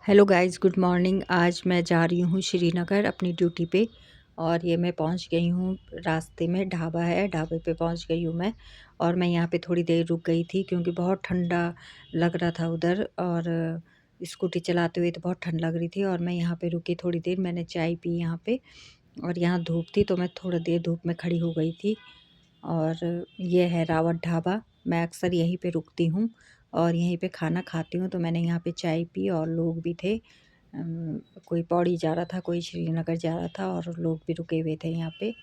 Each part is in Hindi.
Hello guys, good morning. आज मैं जा रही हूँ श्रीनगर अपनी ड्यूटी पे। और ये मैं पहुँच गई हूँ। रास्ते में ढाबा है, ढाबे पे पहुँच गई हूँ मैं। और मैं यहाँ पे थोड़ी देर रुक गई थी क्योंकि बहुत ठंडा लग रहा था उधर। और स्कूटी चलाते हुए तो बहुत ठंड लग रही थी। और मैं यहाँ पे रुकी थोड़ी देर, मैंने चाय पी यहाँ पे। और यहाँ धूप थी तो मैं थोड़ा देर धूप में खड़ी हो गई थी। और ये है रावत ढाबा। मैं अक्सर यहीं पे रुकती हूँ और यहीं पे खाना खाती हूँ। तो मैंने यहाँ पे चाय पी और लोग भी थे। कोई पौड़ी जा रहा था, कोई श्रीनगर जा रहा था और लोग भी रुके हुए थे यहाँ पे।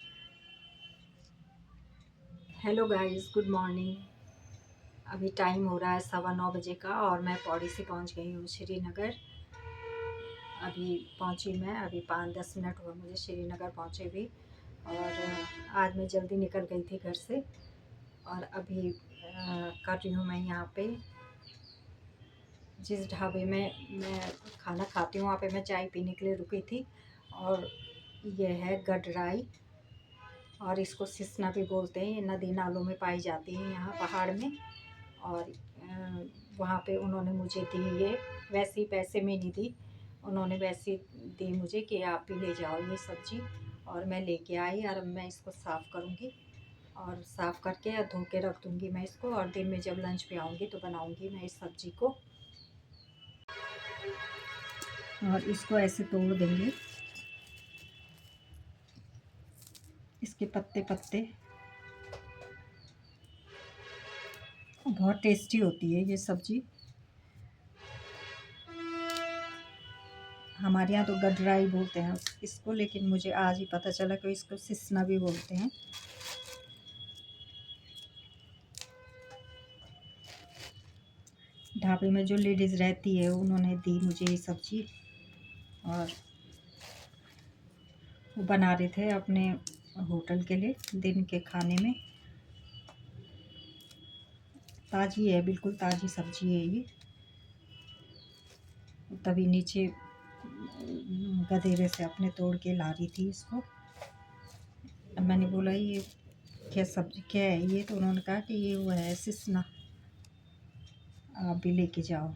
Hello guys, good morning. अभी टाइम हो रहा है 9:15 बजे का और मैं पौड़ी से पहुँच गई हूँ श्रीनगर। अभी पहुँची मैं, अभी 5-10 मिनट हुआ मुझे श्रीनगर पहुँचे हुए। और आज मैं जल्दी निकल गई थी घर से। और अभी कर रही हूँ मैं यहाँ पे जिस ढाबे में मैं खाना खाती हूँ, वहाँ पे मैं चाय पीने के लिए रुकी थी। और ये है गडराई, और इसको सिसना भी बोलते हैं। ये नदी नालों में पाई जाती है यहाँ पहाड़ में। और वहाँ पे उन्होंने मुझे दी ये, वैसे ही पैसे में नहीं दी, उन्होंने वैसे दी मुझे कि आप भी ले जाओ ये सब्ज़ी। और मैं लेके आई और अब मैं इसको साफ़ करूँगी और साफ़ करके या धो के रख दूँगी मैं इसको। और दिन में जब लंच पे आऊँगी तो बनाऊँगी मैं इस सब्ज़ी को। और इसको ऐसे तोड़ देंगे, इसके पत्ते पत्ते। बहुत टेस्टी होती है ये सब्ज़ी। हमारे यहाँ तो गडराई बोलते हैं इसको, लेकिन मुझे आज ही पता चला कि इसको सिसना भी बोलते हैं। ढाबे में जो लेडीज़ रहती है उन्होंने दी मुझे ये सब्ज़ी। और वो बना रहे थे अपने होटल के लिए दिन के खाने में। ताज़ी है, बिल्कुल ताज़ी सब्ज़ी है ये। तभी नीचे गधेरे से अपने तोड़ के ला रही थी इसको। अब मैंने बोला ये क्या सब्ज़ी, क्या है ये? तो उन्होंने कहा कि ये वो है सिसना, आप भी लेके जाओ।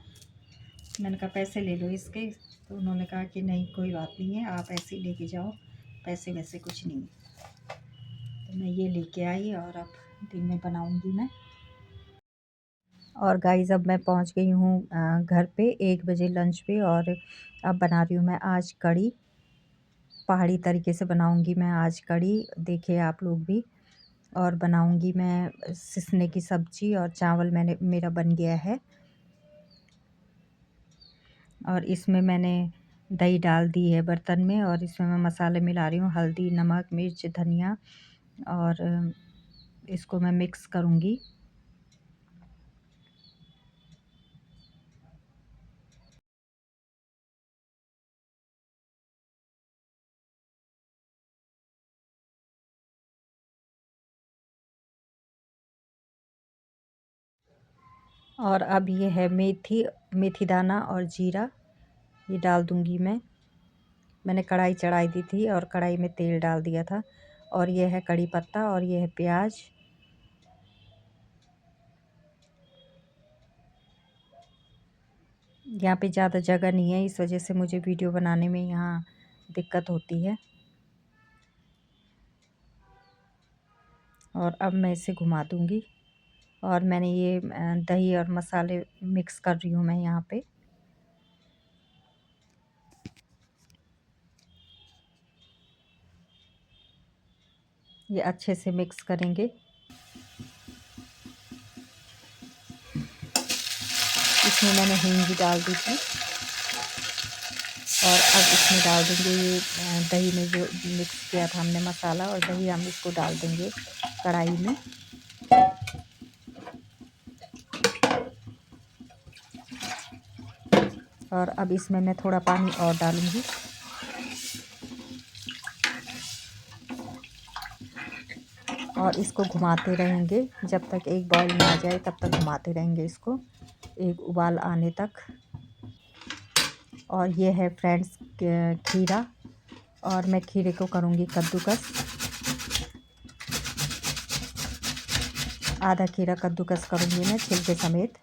मैंने कहा पैसे ले लो इसके। तो उन्होंने कहा कि नहीं कोई बात नहीं है, आप ऐसे ही लेके जाओ, पैसे वैसे कुछ नहीं है। तो मैं ये लेके आई और अब दिन में बनाऊंगी मैं। और गाइस, अब मैं पहुंच गई हूँ घर पे 1 बजे लंच पे। और अब बना रही हूँ मैं आज कढ़ी। पहाड़ी तरीके से बनाऊंगी मैं आज कढ़ी, देखिए आप लोग भी। और बनाऊंगी मैं सिसने की सब्ज़ी और चावल मेरा बन गया है। और इसमें मैंने दही डाल दी है बर्तन में। और इसमें मैं मसाले मिला रही हूँ, हल्दी, नमक, मिर्च, धनिया। और इसको मैं मिक्स करूँगी। और अब ये है मेथी दाना और जीरा, ये डाल दूँगी मैं। मैंने कढ़ाई चढ़ाई दी थी और कढ़ाई में तेल डाल दिया था। और ये है कड़ी पत्ता और ये है प्याज। यहाँ पे ज़्यादा जगह नहीं है, इस वजह से मुझे वीडियो बनाने में यहाँ दिक्कत होती है। और अब मैं इसे घुमा दूँगी। और मैंने ये दही और मसाले मिक्स कर रही हूँ मैं यहाँ पे। ये अच्छे से मिक्स करेंगे। इसमें मैंने हींग डाल दी थी। और अब इसमें डाल देंगे ये दही में जो मिक्स किया था हमने मसाला और दही, हम इसको डाल देंगे कढ़ाई में। और अब इसमें मैं थोड़ा पानी और डालूँगी। और इसको घुमाते रहेंगे जब तक एक बॉईल ना आ जाए, तब तक घुमाते रहेंगे इसको एक उबाल आने तक। और ये है फ्रेंड्स खीरा, और मैं खीरे को करूँगी कद्दूकस। आधा खीरा कद्दूकस करूँगी मैं छिलके समेत।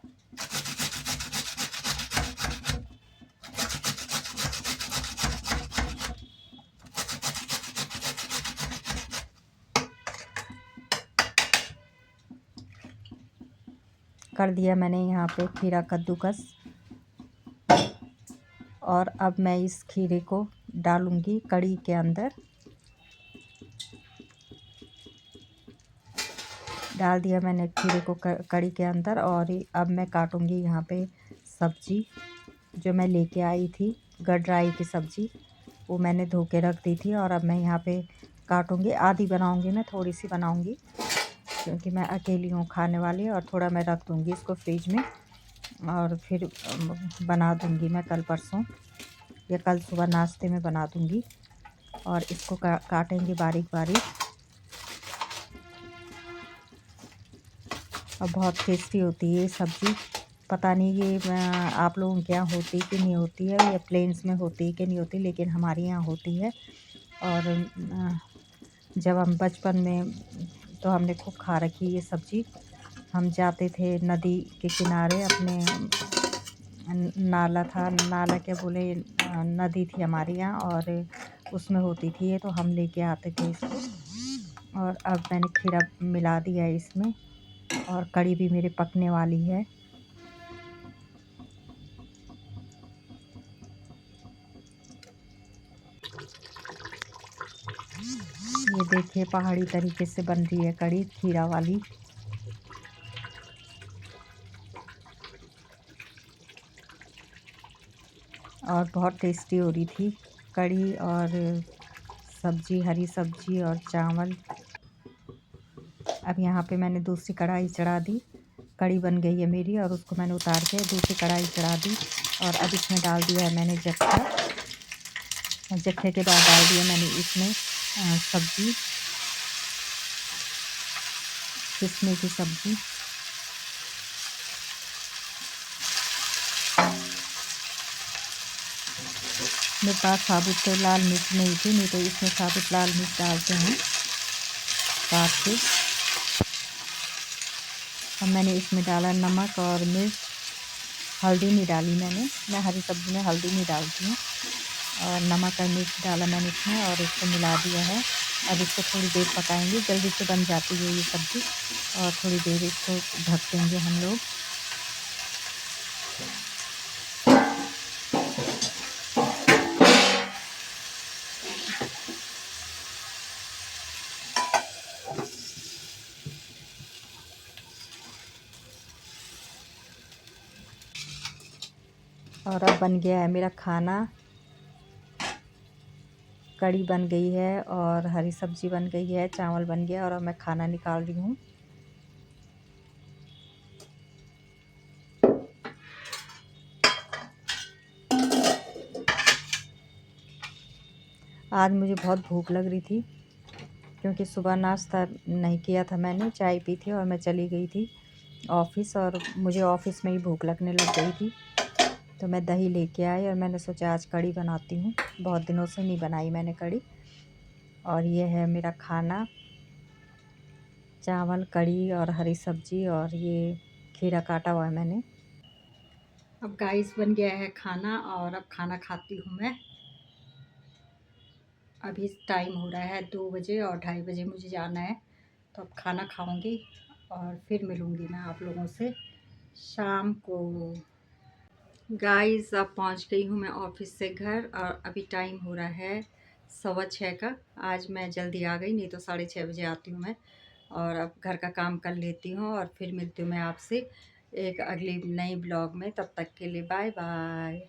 कर दिया मैंने यहाँ पे खीरा कद्दूकस। और अब मैं इस खीरे को डालूँगी कढ़ी के अंदर। डाल दिया मैंने खीरे को कढ़ी के अंदर। और अब मैं काटूँगी यहाँ पे सब्ज़ी जो मैं लेके आई थी, गडराई की सब्ज़ी, वो मैंने धो के रख दी थी। और अब मैं यहाँ पे काटूँगी। आधी बनाऊँगी मैं, थोड़ी सी बनाऊँगी क्योंकि मैं अकेली हूँ खाने वाली। और थोड़ा मैं रख दूँगी इसको फ्रिज में और फिर बना दूँगी मैं कल परसों या कल सुबह नाश्ते में बना दूँगी। और इसको काटेंगे बारीक बारीक। और बहुत टेस्टी होती है ये सब्ज़ी। पता नहीं ये आप लोगों के यहाँ होती कि नहीं होती है, या प्लेन्स में होती कि नहीं होती, लेकिन हमारे यहाँ होती है। और जब हम बचपन में तो हमने खूब खा रखी ये सब्ज़ी। हम जाते थे नदी के किनारे, अपने नाला था, नाला क्या बोले, नदी थी हमारे यहाँ, और उसमें होती थी ये, तो हम लेके आते थे इसको। और अब मैंने खीरा मिला दिया है इसमें, और कढ़ी भी मेरी पकने वाली है। ये देखिए पहाड़ी तरीके से बन रही है कढ़ी खीरा वाली। और बहुत टेस्टी हो रही थी कढ़ी और सब्ज़ी, हरी सब्ज़ी और चावल। अब यहाँ पे मैंने दूसरी कढ़ाई चढ़ा दी। कढ़ी बन गई है मेरी, और उसको मैंने उतार के दूसरी कढ़ाई चढ़ा दी। और अब इसमें डाल दिया है मैंने जट्ठा। जट्ठे के बाद डाल दिया मैंने इसमें सब्ज़ी, किस्में की सब्ज़ी। मेरे पास साबुत तो लाल मिर्च नहीं थी, नहीं तो इसमें साबुत लाल मिर्च डालते हैं काट के। अब मैंने इसमें डाला नमक और मिर्च। हल्दी नहीं डाली मैं हरी सब्ज़ी में हल्दी नहीं डालती हूँ। और नमक और मिर्च डाला मैंने इसमें, और इसको मिला दिया है। अब इसको थोड़ी देर पकाएंगे, जल्दी से बन जाती है ये सब्ज़ी। और थोड़ी देर इसको ढक देंगे हम लोग। और अब बन गया है मेरा खाना। कढ़ी बन गई है और हरी सब्ज़ी बन गई है, चावल बन गया, और अब मैं खाना निकाल रही हूँ। आज मुझे बहुत भूख लग रही थी क्योंकि सुबह नाश्ता नहीं किया था मैंने, चाय पी थी और मैं चली गई थी ऑफ़िस। और मुझे ऑफ़िस में ही भूख लगने लग गई थी, तो मैं दही लेके आई और मैंने सोचा आज कढ़ी बनाती हूँ। बहुत दिनों से नहीं बनाई मैंने कढ़ी। और ये है मेरा खाना, चावल, कढ़ी और हरी सब्ज़ी, और ये खीरा काटा हुआ है मैंने। अब गाइस बन गया है खाना, और अब खाना खाती हूँ मैं। अभी टाइम हो रहा है 2 बजे, और 2:30 बजे मुझे जाना है। तो अब खाना खाऊंगी और फिर मिलूँगी मैं आप लोगों से शाम को। गाइस अब पहुंच गई हूँ मैं ऑफिस से घर, और अभी टाइम हो रहा है 6:15 का। आज मैं जल्दी आ गई, नहीं तो 6:30 बजे आती हूँ मैं। और अब घर का काम कर लेती हूँ, और फिर मिलती हूँ मैं आपसे एक अगली नई ब्लॉग में। तब तक के लिए बाय बाय।